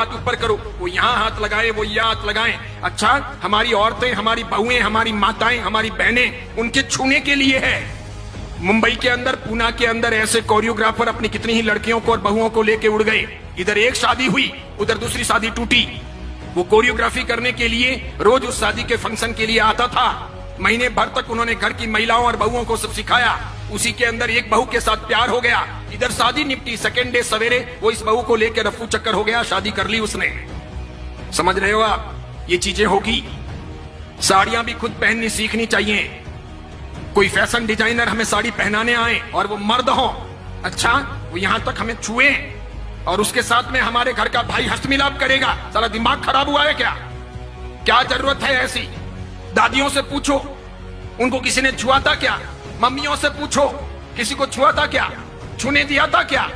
हाथ ऊपर करो, वो यहाँ हाथ लगाए, वो यहाँ हाथ लगाएं। अच्छा, हमारी औरतें, हमारी बहुएं, हमारी माताएं, हमारी बहनें उनके छूने के लिए है। मुंबई के अंदर, पूना के अंदर ऐसे कोरियोग्राफर अपनी कितनी ही लड़कियों को और बहुओं को लेके उड़ गए। इधर एक शादी हुई, उधर दूसरी शादी टूटी। वो कोरियोग्राफी करने के लिए रोज उस शादी के फंक्शन के लिए आता था। महीने भर तक उन्होंने घर की महिलाओं और बहुओं को सब सिखाया। उसी के अंदर एक बहू के साथ प्यार हो गया, इधर शादी निपटी। सेकेंड डे सवेरे वो इस बहू को लेकर रफू चक्कर हो गया, शादी कर ली उसने। समझ रहे हो आप? ये चीजें होगी। साड़ियां भी खुद पहननी सीखनी चाहिए। कोई फैशन डिजाइनर हमें साड़ी पहनाने आए और वो मर्द हो, अच्छा, वो यहां तक हमें छुए और उसके साथ में हमारे घर का भाई हस्तमिलाप करेगा। सारा दिमाग खराब हुआ है क्या? क्या जरूरत है ऐसी? दादियों से पूछो, उनको किसी ने छुआ था क्या? मम्मियों से पूछो, किसी को छुआ था क्या? छूने दिया था क्या?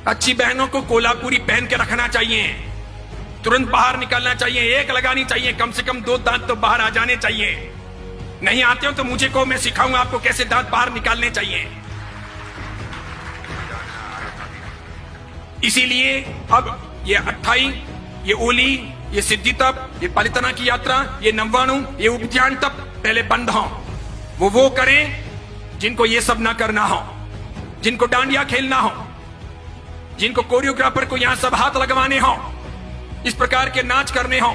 अच्छी बहनों को कोल्हापुरी पहन के रखना चाहिए, तुरंत बाहर निकलना चाहिए, एक लगानी चाहिए, कम से कम 2 दांत तो बाहर आ जाने चाहिए। नहीं आते हो तो मुझे को, मैं सिखाऊंगा आपको कैसे दांत बाहर निकालने चाहिए। इसीलिए अब ये 28, ये ओली, ये सिद्धि तप, ये पालितना की यात्रा, ये नव्वाणु, ये उपध्यान तप पहले बंद हो। वो करें जिनको ये सब ना करना हो, जिनको डांडिया खेलना हो, जिनको कोरियोग्राफर को यहां सब हाथ लगवाने हो, इस प्रकार के नाच करने हो।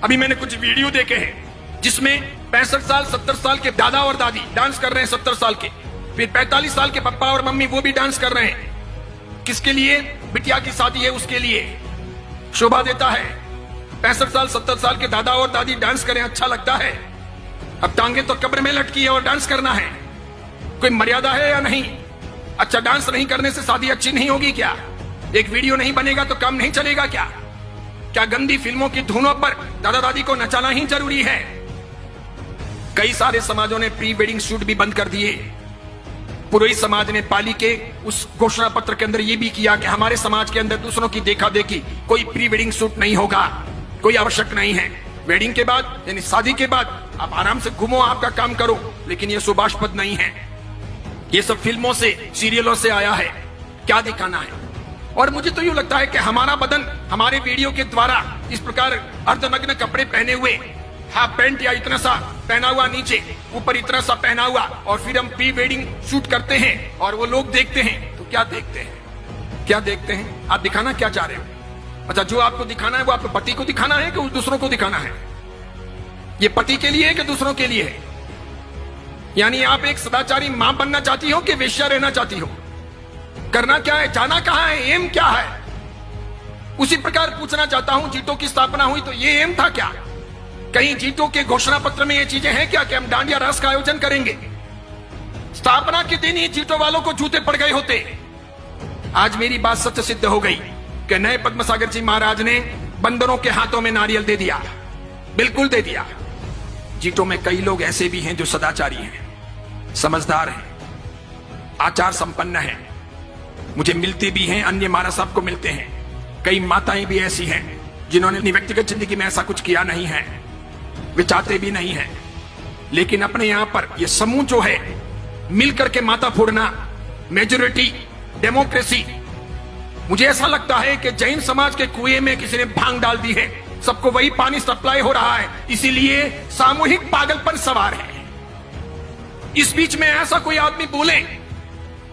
अभी मैंने कुछ वीडियो देखे हैं जिसमें 65 साल 70 साल के दादा और दादी डांस कर रहे हैं, 70 साल के, फिर 45 साल के पापा और मम्मी वो भी डांस कर रहे हैं। किसके लिए? बिटिया की शादी है उसके लिए। शोभा देता है। 65 साल 70 साल के दादा और दादी डांस करें, अच्छा लगता है। अब टांगे तो कब्र में लटकी है और डांस करना है, कोई मर्यादा है या नहीं? अच्छा, डांस नहीं करने से शादी अच्छी नहीं होगी क्या? एक वीडियो नहीं बनेगा तो काम नहीं चलेगा क्या? क्या गंदी फिल्मों की धुनों पर दादा दादी को नचाना ही जरूरी है? कई सारे समाजों ने प्री वेडिंग शूट भी बंद कर दिए। पुरोहित समाज ने पाली के उस घोषणा पत्र के अंदर यह भी किया कि हमारे समाज के अंदर दूसरों की देखा देखी कोई प्री वेडिंग शूट नहीं होगा, कोई आवश्यक नहीं है। वेडिंग के बाद यानी शादी के बाद आप आराम से घूमो, आपका काम करो, लेकिन ये शुभास्पद नहीं है। ये सब फिल्मों से, सीरियलों से आया है। क्या दिखाना है? और मुझे तो यूं लगता है कि हमारा बदन हमारे वीडियो के द्वारा इस प्रकार अर्धनग्न कपड़े पहने हुए, हाफ पैंट या इतना सा पहना हुआ नीचे, ऊपर इतना सा पहना हुआ, और फिर हम प्री वेडिंग शूट करते हैं और वो लोग देखते हैं तो क्या देखते हैं? क्या देखते हैं? आप दिखाना क्या चाह रहे हो? अच्छा, जो आपको दिखाना है वो आपके पति को दिखाना है कि दूसरों को दिखाना है? ये पति के लिए है कि दूसरों के लिए है? यानी आप एक सदाचारी मां बनना चाहती हो कि वेश्या रहना चाहती हो? करना क्या है? जाना कहां है? एम क्या है? उसी प्रकार पूछना चाहता हूं, जीटो की स्थापना हुई तो ये एम था क्या? कहीं जीटो के घोषणा पत्र में ये चीजें हैं क्या कि हम डांडिया रास का आयोजन करेंगे? स्थापना के दिन ही जीटो वालों को जूते पड़ गए होते। आज मेरी बात सत्य सिद्ध हो गई कि नए पद्मसागर जी महाराज ने बंदरों के हाथों में नारियल दे दिया, बिल्कुल दे दिया। जीटो में कई लोग ऐसे भी हैं जो सदाचारी हैं, समझदार हैं, आचार संपन्न हैं, मुझे मिलते भी हैं, अन्य महाराज साहब को मिलते हैं। कई माताएं भी ऐसी हैं जिन्होंने अपनी व्यक्तिगत जिंदगी में ऐसा कुछ किया नहीं है, वे चाहते भी नहीं है, लेकिन अपने यहां पर यह समूह जो है मिलकर के माता फोड़ना, मेजोरिटी, डेमोक्रेसी। मुझे ऐसा लगता है कि जैन समाज के कुएं में किसी ने भांग डाल दी है, सबको वही पानी सप्लाई हो रहा है, इसीलिए सामूहिक पागलपन सवार है। इस बीच में ऐसा कोई आदमी बोले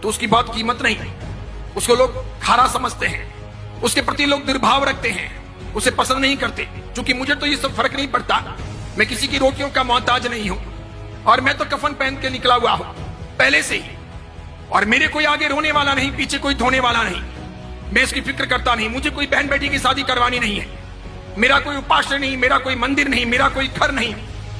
तो उसकी बहुत कीमत नहीं, उसको लोग खारा समझते हैं, उसके प्रति लोग दुर्भाव रखते हैं, उसे पसंद नहीं करते। क्योंकि मुझे तो ये सब फर्क नहीं पड़ता, मैं किसी की रोटियों का मोहताज नहीं हूं, और मैं तो कफन पहन के निकला हुआ हूं पहले से ही, और मेरे कोई आगे रोने वाला नहीं, पीछे कोई धोने वाला नहीं। मैं इसकी फिक्र करता नहीं, मुझे कोई बहन बेटी की शादी करवानी नहीं है, मेरा कोई उपास्य नहीं, मेरा कोई मंदिर नहीं, मेरा कोई घर नहीं,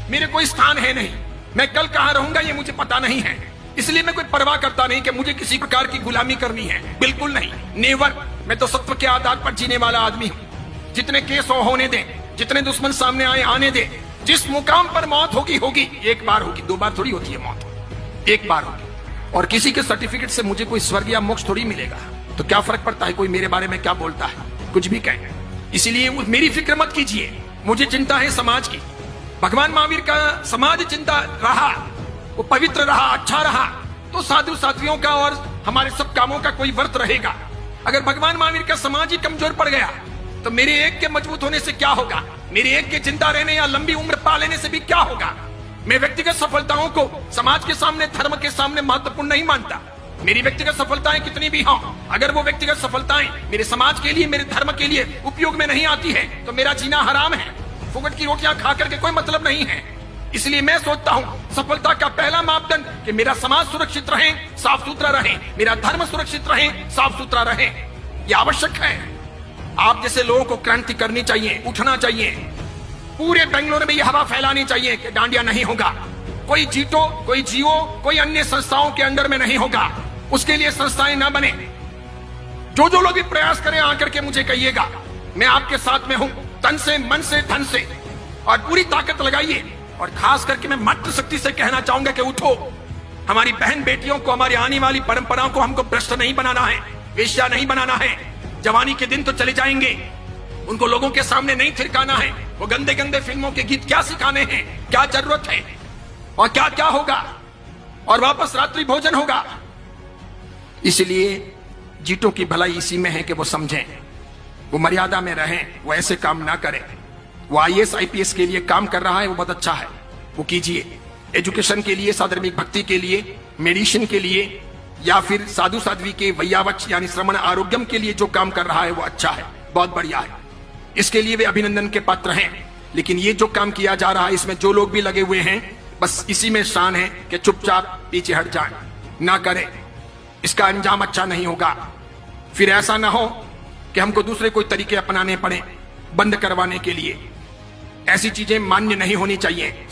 मेरे कोई स्थान है नहीं, मैं कल कहां रहूंगा ये मुझे पता नहीं है, इसलिए मैं कोई परवाह करता नहीं कि मुझे किसी प्रकार की गुलामी करनी है, बिल्कुल नहीं, नेवर। मैं तो सत्व के आधार पर जीने वाला आदमी हूं। जितने केस होने दें, जितने दुश्मन सामने आए आने दें, जिस मुकाम पर मौत होगी होगी, एक बार होगी, 2 बार थोड़ी होती है मौत, एक बार होगी। और किसी के सर्टिफिकेट से मुझे कोई स्वर्ग या मोक्ष थोड़ी मिलेगा, तो क्या फर्क पड़ता है कोई मेरे बारे में क्या बोलता है, कुछ भी कहे। इसीलिए मेरी फिक्र मत कीजिए, मुझे चिंता है समाज की। भगवान महावीर का समाज चिंता रहा, वो पवित्र रहा, अच्छा रहा, तो साधु साध्वियों का और हमारे सब कामों का कोई व्रत रहेगा। अगर भगवान महावीर का समाज ही कमजोर पड़ गया तो मेरे एक के मजबूत होने से क्या होगा, मेरे एक के जिंदा रहने या लंबी उम्र पा लेने से भी क्या होगा। मैं व्यक्तिगत सफलताओं को समाज के सामने, धर्म के सामने महत्वपूर्ण नहीं मानता। मेरी व्यक्तिगत सफलताएं कितनी भी हों, अगर वो व्यक्तिगत सफलताएं मेरे समाज के लिए, मेरे धर्म के लिए उपयोग में नहीं आती है तो मेरा जीना हराम है। फुकट की रोटियां खा करके कोई मतलब नहीं है। इसलिए मैं सोचता हूं सफलता का पहला मापदंड कि मेरा समाज सुरक्षित रहे, साफ सुथरा रहे, मेरा धर्म सुरक्षित रहे, साफ सुथरा रहे। यह आवश्यक है। आप जैसे लोगों को क्रांति करनी चाहिए, उठना चाहिए। पूरे बेंगलुरु में यह हवा फैलानी चाहिए कि डांडिया नहीं होगा, कोई जीतो, कोई जियो, कोई अन्य संस्थाओं के अंडर में नहीं होगा। उसके लिए संस्थाएं ना बने। जो लोग भी प्रयास करें आकर के मुझे कहिएगा, मैं आपके साथ में हूं, तन से, मन से, धन से, और पूरी ताकत लगाइए। और खास करके मैं मातृशक्ति से कहना चाहूंगा कि उठो। हमारी बहन बेटियों को, हमारी आने वाली परंपराओं को हमको भ्रष्ट नहीं बनाना है, वेश्या नहीं बनाना है। जवानी के दिन तो चले जाएंगे, उनको लोगों के सामने नहीं थिरकाना है। वो गंदे गंदे फिल्मों के गीत क्या सिखाने हैं, क्या जरूरत है, और क्या क्या होगा, और वापस रात्रि भोजन होगा। इसलिए जीतों की भलाई इसी में है कि वो समझें, वो मर्यादा में रहें, वो ऐसे काम ना करें। वो IAS IPS के लिए काम कर रहा है, वो बहुत अच्छा है, वो कीजिए। एजुकेशन के लिए, साधर्मिक भक्ति के लिए, मेडिसिन के लिए, या फिर साधु साध्वी के वैयावच यानी श्रवण आरोग्यम के लिए जो काम कर रहा है वो अच्छा है, बहुत बढ़िया है। इसके लिए वे अभिनंदन के पात्र हैं। लेकिन ये जो काम किया जा रहा है, इसमें जो लोग भी लगे हुए हैं, बस इसी में शान है कि चुपचाप पीछे हट जाएं, ना करें। इसका अंजाम अच्छा नहीं होगा। फिर ऐसा ना हो कि हमको दूसरे कोई तरीके अपनाने पड़े बंद करवाने के लिए। ऐसी चीजें मान्य नहीं होनी चाहिए।